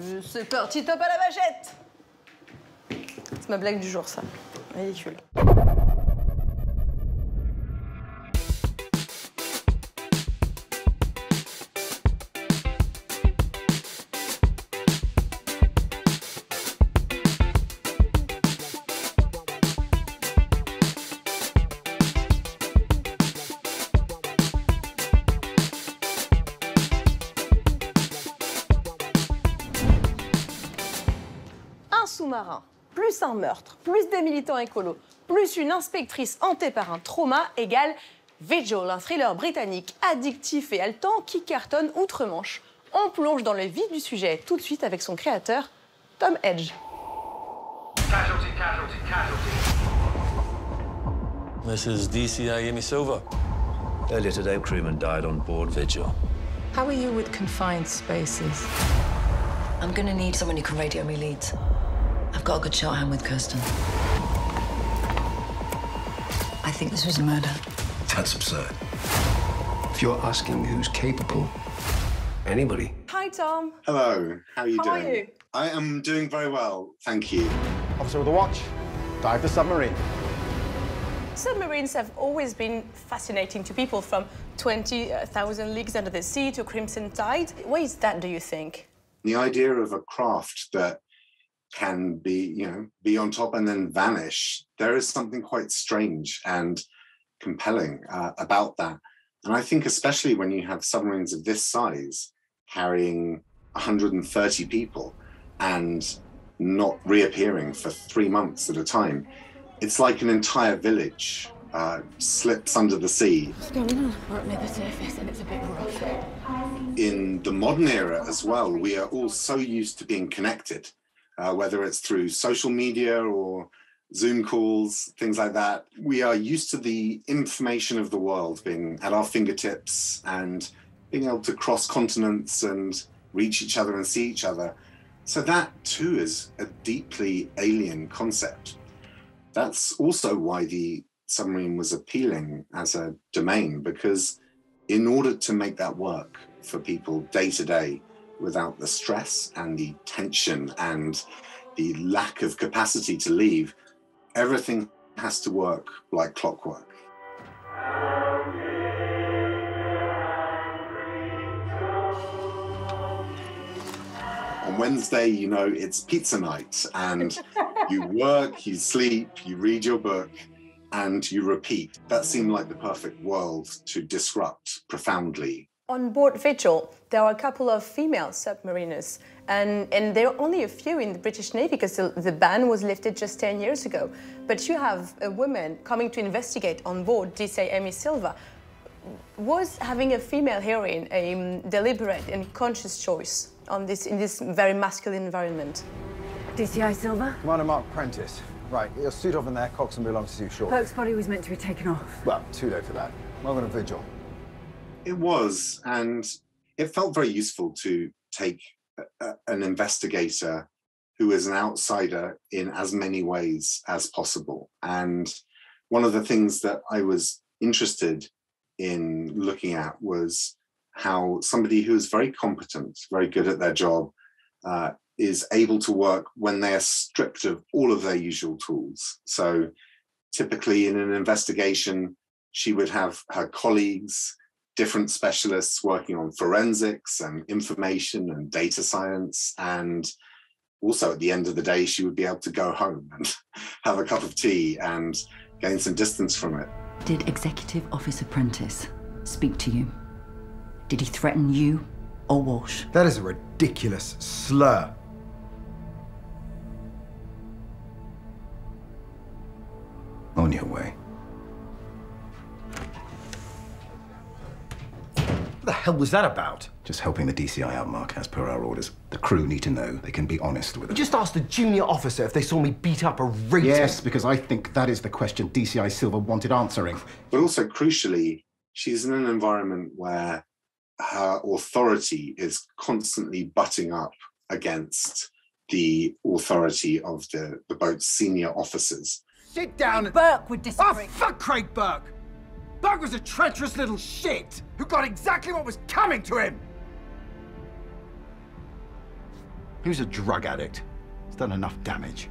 C'est parti, top à la vachette! C'est ma blague du jour, ça. Ridicule. Un sous-marin, plus un meurtre, plus des militants écolos, plus une inspectrice hantée par un trauma égale Vigil, un thriller britannique addictif et haletant qui cartonne outre-Manche. On plonge dans le vif du sujet tout de suite avec son créateur, Tom Edge. Casualty, casualty, casualty. This is DCI Amy Silva. Earlier today, crewman died on board Vigil. How are you with confined spaces? I'm gonna need someone who can radio me leads. I've got a good shorthand with Kirsten. I think this was a murder. That's absurd. If you're asking who's capable, anybody. Hi, Tom. Hello, how are you doing? How are you? I am doing very well, thank you. Officer of the watch, dive the submarine. Submarines have always been fascinating to people, from 20,000 Leagues Under the Sea to Crimson Tide. Why is that, do you think? The idea of a craft that can be on top and then vanish, there is something quite strange and compelling about that. And I think especially when you have submarines of this size carrying 130 people and not reappearing for 3 months at a time, it's like an entire village slips under the sea. What's going on? We're up near the surface and it's a bit rough. In the modern era as well, we are all so used to being connected, whether it's through social media or Zoom calls, things like that. We are used to the information of the world being at our fingertips and being able to cross continents and reach each other and see each other. So that too is a deeply alien concept. That's also why the submarine was appealing as a domain, because in order to make that work for people day to day without the stress and the tension and the lack of capacity to leave, everything has to work like clockwork. On Wednesday, you know, it's pizza night and you work, you sleep, you read your book and you repeat. That seemed like the perfect world to disrupt profoundly. On board Vigil, there are a couple of female submariners, and there are only a few in the British Navy because the ban was lifted just 10 years ago. But you have a woman coming to investigate on board, DCI Amy Silva. Was having a female heroine a deliberate and conscious choice in this very masculine environment? DCI Silva? Commander Mark Prentice. Right, your suit off in there, coxswain belongs to you shortly. Pope's body was meant to be taken off. Well, too late for that. Welcome to Vigil. It was, and it felt very useful to take an investigator who is an outsider in as many ways as possible. And one of the things that I was interested in looking at was how somebody who is very competent, very good at their job, is able to work when they are stripped of all of their usual tools. So typically in an investigation, she would have her colleagues, different specialists working on forensics and information and data science. And also at the end of the day, she would be able to go home and have a cup of tea and gain some distance from it. Did Executive Officer Prentice speak to you? Did he threaten you or Walsh? That is a ridiculous slur. On your way. What the hell was that about? Just helping the DCI out, Mark, as per our orders. The crew need to know they can be honest with You it. just asked a junior officer if they saw me beat up a rater. Yes, because I think that is the question DCI Silva wanted answering. But also crucially, she's in an environment where her authority is constantly butting up against the authority of the boat's senior officers. Sit down. Burke would disagree. Oh, fuck Craig Burke! Burke was a treacherous little shit who got exactly what was coming to him! Who's a drug addict? It's done enough damage.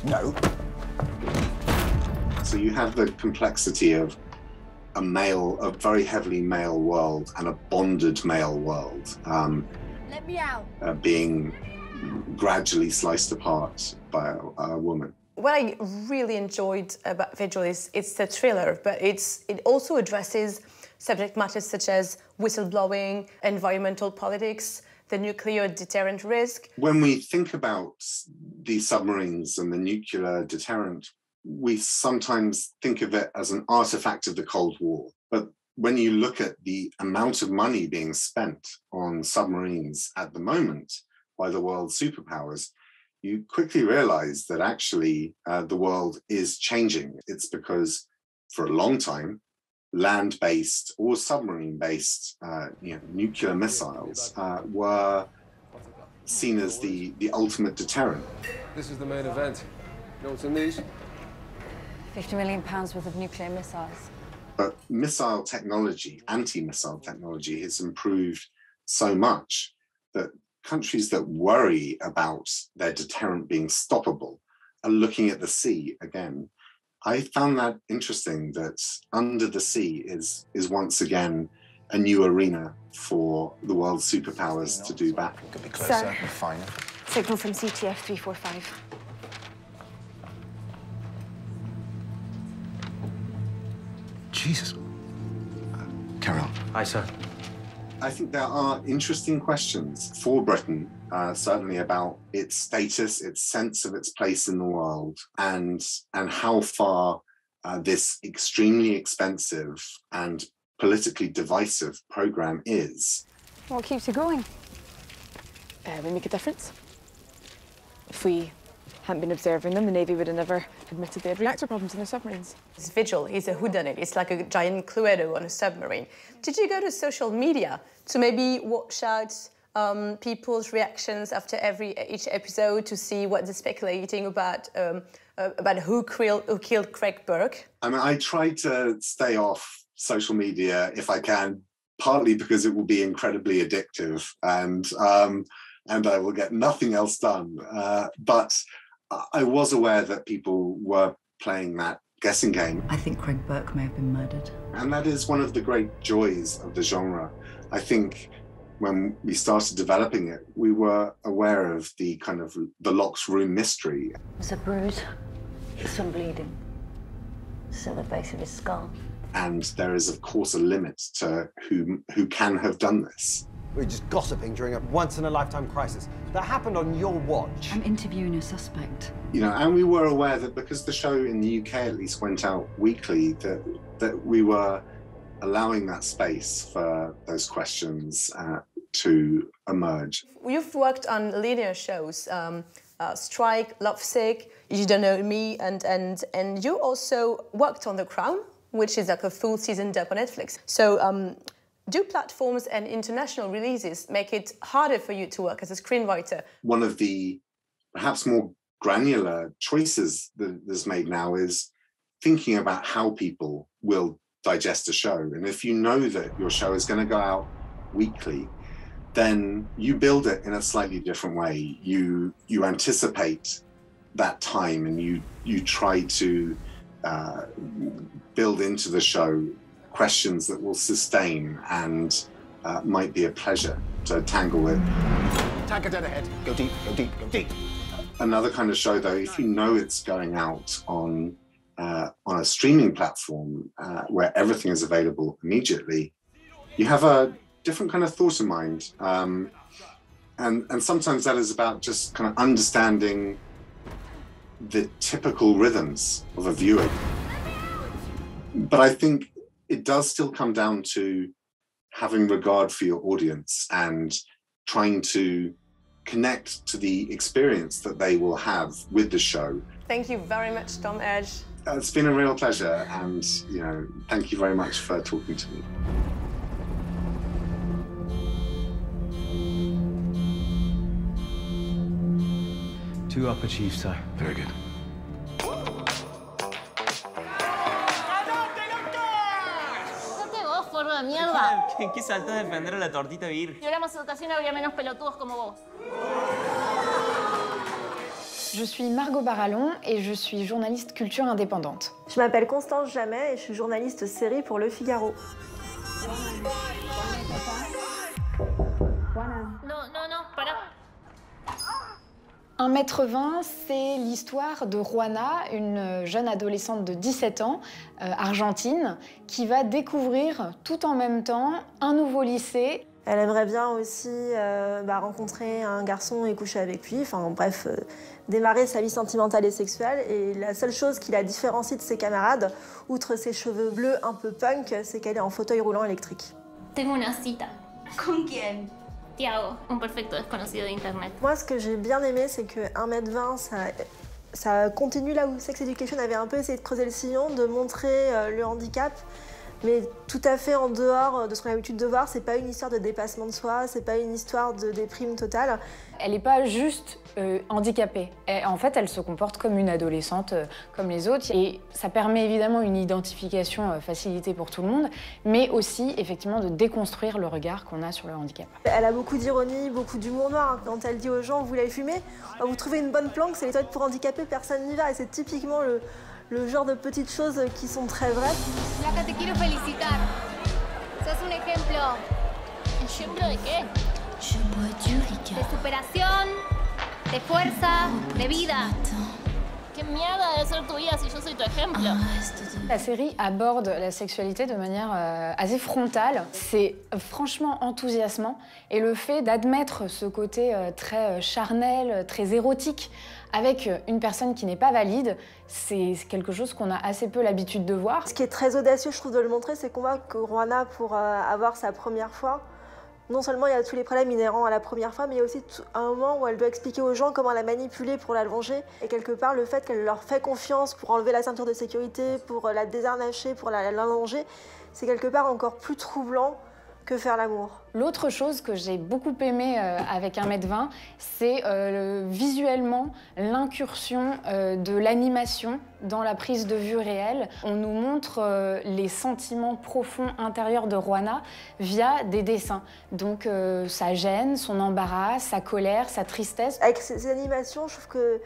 No. So you have the complexity of a very heavily male world and a bonded male world Let me out. Being gradually sliced apart by a woman. What I really enjoyed about Vigil is it's a thriller, but it also addresses subject matters such as whistleblowing, environmental politics, the nuclear deterrent risk. When we think about these submarines and the nuclear deterrent, we sometimes think of it as an artifact of the Cold War. But when you look at the amount of money being spent on submarines at the moment by the world's superpowers, you quickly realize that actually the world is changing. It's because for a long time, land-based or submarine-based nuclear missiles were seen as the ultimate deterrent. This is the main event. You know what's in these? £50 million worth of nuclear missiles. But missile technology, anti-missile technology, has improved so much that countries that worry about their deterrent being stoppable are looking at the sea again. I found that interesting, that under the sea is once again a new arena for the world's superpowers to do battle. Could be closer, finer. Signal from CTF 345. Jesus. Carry on. Aye, sir. I think there are interesting questions for Britain, certainly about its status, its sense of its place in the world, and how far this extremely expensive and politically divisive program is. What keeps you going? We make a difference. If we hadn't been observing them, the Navy would have never admitted they had reactor problems in their submarines. This Vigil is a whodunit. It's like a giant Cluedo on a submarine. Did you go to social media to maybe watch out people's reactions after each episode to see what they're speculating about who killed Craig Burke? I mean, I try to stay off social media if I can, partly because it will be incredibly addictive and I will get nothing else done. But I was aware that people were playing that guessing game. I think Craig Burke may have been murdered. And that is one of the great joys of the genre. I think when we started developing it, we were aware of the kind of the Locke's room mystery. There's a bruise, some bleeding. It's at the base of his skull. And there is, of course, a limit to who can have done this. We're just gossiping during a once-in-a-lifetime crisis. That happened on your watch. I'm interviewing a suspect. You know, and we were aware that because the show in the UK at least went out weekly, that we were allowing that space for those questions to emerge. You've worked on linear shows, Strike, Lovesick, You Don't Know Me, and you also worked on The Crown, which is like a full season dub on Netflix. So do platforms and international releases make it harder for you to work as a screenwriter? One of the perhaps more granular choices that is made now is thinking about how people will digest a show. And if you know that your show is going to go out weekly, then you build it in a slightly different way. You anticipate that time and you try to build into the show questions that will sustain and might be a pleasure to tangle with. Tanker dead ahead. Go deep, go deep, go deep. Another kind of show, though, if you know it's going out on a streaming platform where everything is available immediately, you have a different kind of thought in mind. And sometimes that is about just kind of understanding the typical rhythms of a viewer. But I think it does still come down to having regard for your audience and trying to connect to the experience that they will have with the show. Thank you very much, Tom Edge. It's been a real pleasure, and thank you very much for talking to me. Two upper chiefs, sir. Very good. ¿En qué salto a defender a la tortita virgen? Si hubiéramos educación, habría menos pelotudos como vos. Je suis Margot Barallon et je suis journaliste culture indépendante. Je m'appelle Constance Jamet et je suis journaliste série pour Le Figaro. Non, para. 1m20, c'est l'histoire de Juana, une jeune adolescente de 17 ans, argentine, qui va découvrir tout en même temps un nouveau lycée. Elle aimerait bien aussi rencontrer un garçon et coucher avec lui, enfin bref, démarrer sa vie sentimentale et sexuelle. Et la seule chose qui la différencie de ses camarades, outre ses cheveux bleus un peu punk, c'est qu'elle est en fauteuil roulant électrique. Tengo una cita. ¿Con quién? Tiago, un perfecto desconocido de internet. Moi, ce que j'ai bien aimé, c'est que 1m20, ça continue là où Sex Education avait un peu essayé de creuser le sillon, de montrer le handicap, mais tout à fait en dehors de ce qu'on a l'habitude de voir. C'est pas une histoire de dépassement de soi, c'est pas une histoire de déprime totale. Elle n'est pas juste handicapée. En fait, elle se comporte comme une adolescente, comme les autres. Et ça permet évidemment une identification facilitée pour tout le monde, mais aussi effectivement de déconstruire le regard qu'on a sur le handicap. Elle a beaucoup d'ironie, beaucoup d'humour noir. Quand elle dit aux gens « vous voulez fumer ?» Vous trouvez une bonne planque, c'est les toilettes pour handicapés, personne n'y va. Et c'est typiquement le genre de petites choses qui sont très vraies. Flaca, te quiero felicitar. Sos un ejemplo. ¿Ejemplo de qué? De superación, de fuerza, de vida. ¿Qué mierda debe ser tu vida si yo soy tu ejemplo? La série aborde la sexualité de manière assez frontale. C'est franchement enthousiasmant. Et le fait d'admettre ce côté très charnel, très érotique, avec une personne qui n'est pas valide, c'est quelque chose qu'on a assez peu l'habitude de voir. Ce qui est très audacieux, je trouve, de le montrer, c'est qu'on voit que Juana, pour avoir sa première fois, non seulement il y a tous les problèmes inhérents à la première fois, mais il y a aussi un moment où elle doit expliquer aux gens comment la manipuler pour l'allonger. Et quelque part, le fait qu'elle leur fait confiance pour enlever la ceinture de sécurité, pour la désharnacher, pour l'allonger, c'est quelque part encore plus troublant que faire l'amour. L'autre chose que j'ai beaucoup aimé avec 1m20, c'est visuellement l'incursion de l'animation dans la prise de vue réelle. On nous montre les sentiments profonds intérieurs de Juana via des dessins. Donc sa gêne, son embarras, sa colère, sa tristesse. Avec ces animations, je trouve que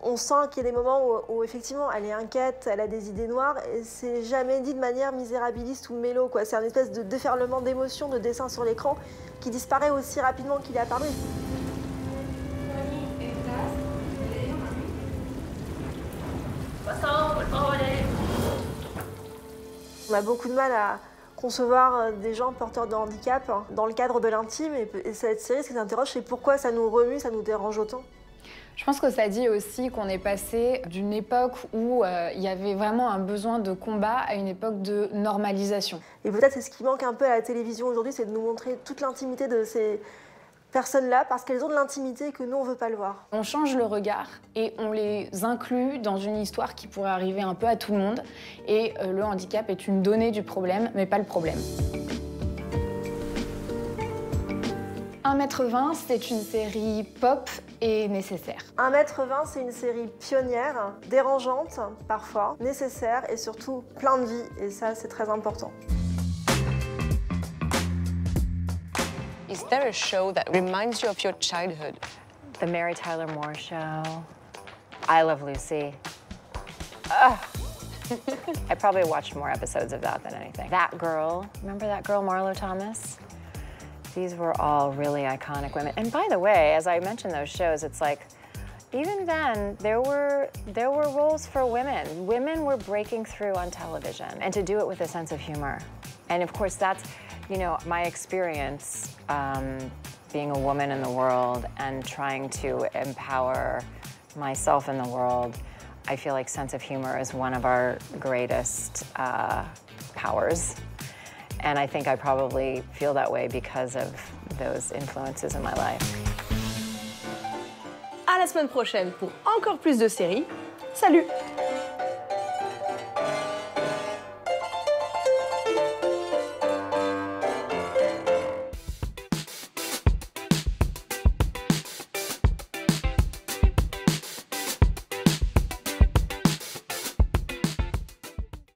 on sent qu'il y a des moments où effectivement elle est inquiète, elle a des idées noires, et c'est jamais dit de manière misérabiliste ou mélo, quoi. C'est un espèce de déferlement d'émotions, de dessin sur l'écran qui disparaît aussi rapidement qu'il est apparu. On a beaucoup de mal à concevoir des gens porteurs de handicap dans le cadre de l'intime, et cette série, ce qui s'interroge, c'est pourquoi ça nous remue, ça nous dérange autant. Je pense que ça dit aussi qu'on est passé d'une époque où il y avait vraiment un besoin de combat à une époque de normalisation. Et peut-être c'est ce qui manque un peu à la télévision aujourd'hui, c'est de nous montrer toute l'intimité de ces personnes-là, parce qu'elles ont de l'intimité que nous, on ne veut pas le voir. On change le regard et on les inclut dans une histoire qui pourrait arriver un peu à tout le monde. Et le handicap est une donnée du problème, mais pas le problème. 1m20, c'est une série pop et nécessaire. 1m20, c'est une série pionnière, dérangeante parfois, nécessaire et surtout plein de vie. Et ça, c'est très important. Is there a show that reminds you of your childhood? The Mary Tyler Moore Show. I Love Lucy. I probably watched more episodes of that than anything. That girl, remember that girl, Marlo Thomas? These were all really iconic women. And by the way, as I mentioned those shows, it's like, even then, there were roles for women. Women were breaking through on television, and to do it with a sense of humor. And of course, that's, you know, my experience being a woman in the world and trying to empower myself in the world. I feel like sense of humor is one of our greatest powers. And I think I probably feel that way because of those influences in my life. À la semaine prochaine pour encore plus de séries. Salut!